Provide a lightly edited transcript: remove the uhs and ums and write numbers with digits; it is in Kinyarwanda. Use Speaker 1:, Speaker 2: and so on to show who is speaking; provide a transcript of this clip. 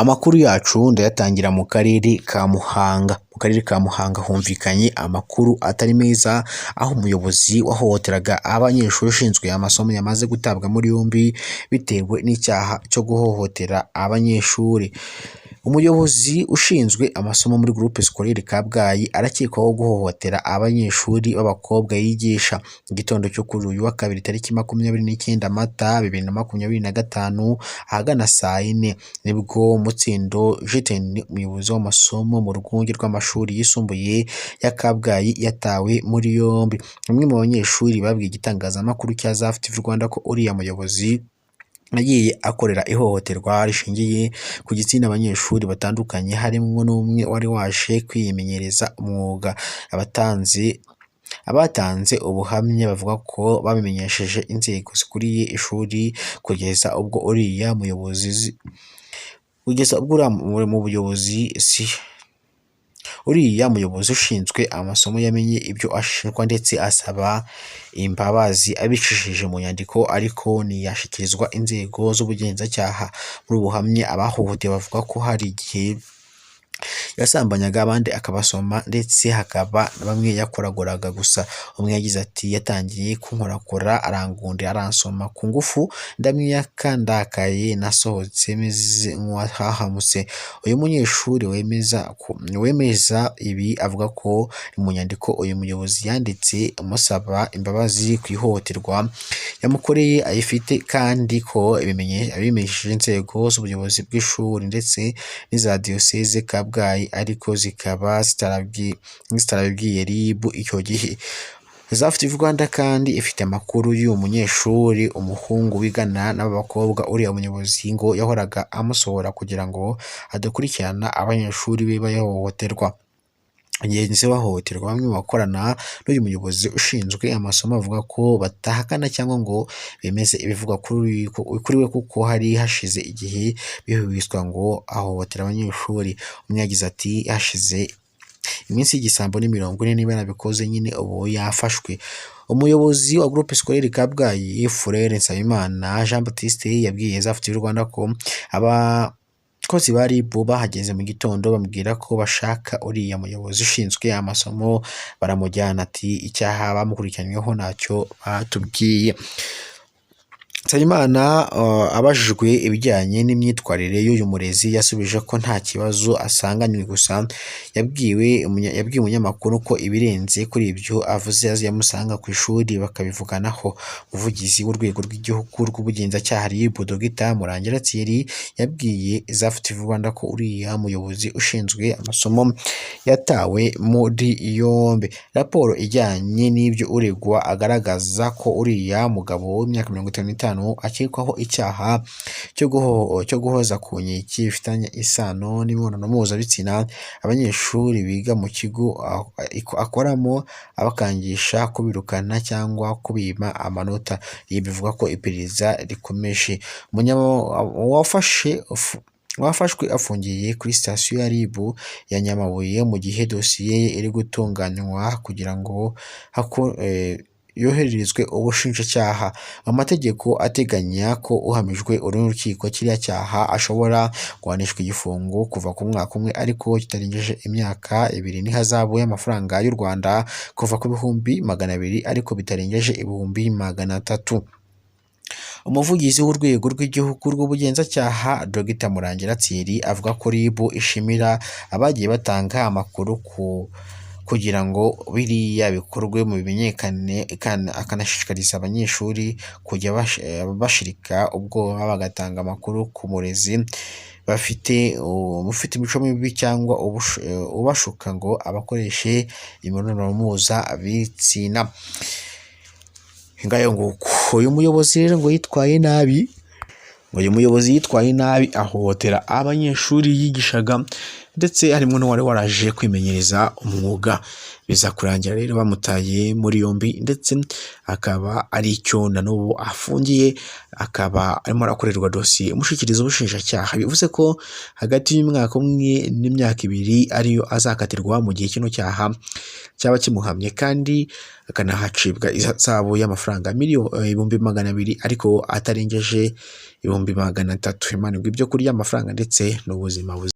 Speaker 1: Amakuru yacu ndayatangira mu karere ka Muhanga. Mu karere ka Muhanga humvikanye amakuru atari meza, aho umuyobozi wahohoteraga abanyeshuri ushinzwe amasomo yamaze gutabwa muri yombi bitewe n'icyaha cyo guhohotera abanyeshuri. Umuyobozi ushinzwe amasomo muri Groupe Scolaire Kabgayi arakekwaho guhohotera abanyeshuri b'abakobwa yigisha. Mu gitondo cyo kuri uyu wa kabiri tariki 29 Mata 2025 ahagana saa 4 nibwo Mutsindo Jiteni, umuyobozi w'amasomo mu rwunge rw'amashuri yisumbuye ya Kabgayi, yatawe muri yombi. Bamwe mu banyeshuri babwiye igitangazamakuru cya Zaf TV Rwanda ko uriya muyobozi agiye akorera ihohoterwa rishingiye ku gitsina abanyeshuri batandukanye, harimo n'umwe wari waje kwimenyereza umwuga. Abatanze ubuhamya bavuga ko babimenyesheje inzego zikuriye ishuri kugeza ubwo uriya muyobozi uriya muyobozi ushinzwe amasomo yamenye ibyo ashinjwa ndetse asaba imbabazi abicishije mu nyandiko, ariko ntiyashyikirizwa inzego z'ubugenzacyaha. Muri ubuhamya abahohotewe bavuga ko hari igihe yasambanyaga abandi akabasoma ndetse hakaba bamwe yakoragoraga gusa. Umwe yagize ati yatangiye kunkorakora, arangundira, aransoma ku ngufu, ndamwiyaka, ndakaye, nasohotse meze nk'uwahahamutse. Uyu munyeshuri wemeza ibi avuga ko mu nyandiko uyu muyobozi yanditse amusaba imbabazi ku ihohoterwa yamukoreye ayifite, kandi ko abimenyesheje inzego z'ubuyobozi bw'ishuri ndetse n'iza diyoseze Kabgayi, ariko zikaba zitarabibwiye RIB icyo gihe. Zaf TV Rwanda kandi ifite amakuru y'uyu munyeshuri, umuhungu wigana n'abakobwa uriya muyobozi ngo yahoraga amusohora kugira ngo adakurikirana abanyeshuri be bahohoterwa. Ingenzi bahohoterwa, bamwe mu bakorana n'uyu muyobozi ushinzwe amasomo bavuga ko batahakana cyangwa ngo bemeze ibivugwa kuri we, kuko hari hashize igihe bihwihwiswa ngo ahohotera abanyeshuri. Umwe yagize ati hashize iminsi y'igisambo ni40 niba yarabikoze nyine ubu yafashwe. Umuyobozi wa Groupe Scolaire Kabgayi Frere Nsabimana Jean Baptiste yabwiye Zaf TV Rwanda ko abakozi ba RIB bahageze mu gitondo bamubwira ko bashaka uriya muyobozi ushinzwe amasomo, baramujyana. Ati icyaha bamukurikiranyweho ntacyo batubwiye. Nsabimana abajijwe ibijyanye n'imyitwarire y'uyu murezi yasubije ko nta kibazo asanganywe, gusa yabwiye umunyamakuru ko ibirenze kuri ibyo avuze yamusanga ku ishuri bakabivuganaho. Umuvugizi w'urwego rw'igihugu rw'ubugenzacyaha RIB Dr Murangira Thierry yabwiye Zaf TV Rwanda ko uriya muyobozi ushinzwe amasomo yatawe muri yombi. Raporo ijyanye n'ibyo uregwa agaragaza ko uriya mugabo w'imyaka 55 akekwaho icyaha cyo guhoza ku nkeke bifitanye isano n'imibonano mpuzabitsina abanyeshuri biga mu kigo akoramo, abakangisha, kubirukana cyangwa kubima amanota. Ibi bivuga ko iperereza rikomeje. Wafashwe afungiye kuri sitasiyo ya RIB ya Nyamabuye mu gihe dosiye ye iri gutunganywa kugira ngo yohererezwe ubushinjacyaha. Amategeko ateganya ko uhamijwe urukiko kiriya cyaha ashobora guhanishwa igifungo kuva ku mwaka umwe ariko kitarengeje imyaka 2 n'ihazabu y'amafaranga y'u Rwanda kuva ku 200,000 ariko bitarengeje 300,000. Umuvugizi w'urwego rw'igihugu rw'ubugenzacyaha Dr Murangira Thierry avuga ko RIB ishimira abagiye batanga amakuru kugira ngo biriya bikorwe mu bimenyekane, akanashishikariza abanyeshuri kujya bashirika ubwoba bagatanga amakuru ku murezi ufite imico mibi cyangwa ubashuka ngo abakoreshe imibonano mpuzabitsina. Ngayo nguko uyu muyobozi rero ngo yitwaye nabi, ahohotera abanyeshuri yigishaga ndetse harimo n'uwari waraje kwimenyereza umwuga. Biza kurangira rero bamutaye muri yombi ndetse akaba ari icyo na n'ubu afungiye, akaba arimo arakorerwa dosiye umushyikiriza ubushinjacyaha. Bivuze ko hagati y'umwaka umwe n'imyaka 2 ariyo azakatirwa mu gihe kino cyaha cyaba kimuhamye, kandi akanahacibwa ihazabu y'amafaranga ibihumbi 200 ariko atarengeje ibihumbi 300. Imana ngo ibyo kurya amafaranga ndetse n'ubuzima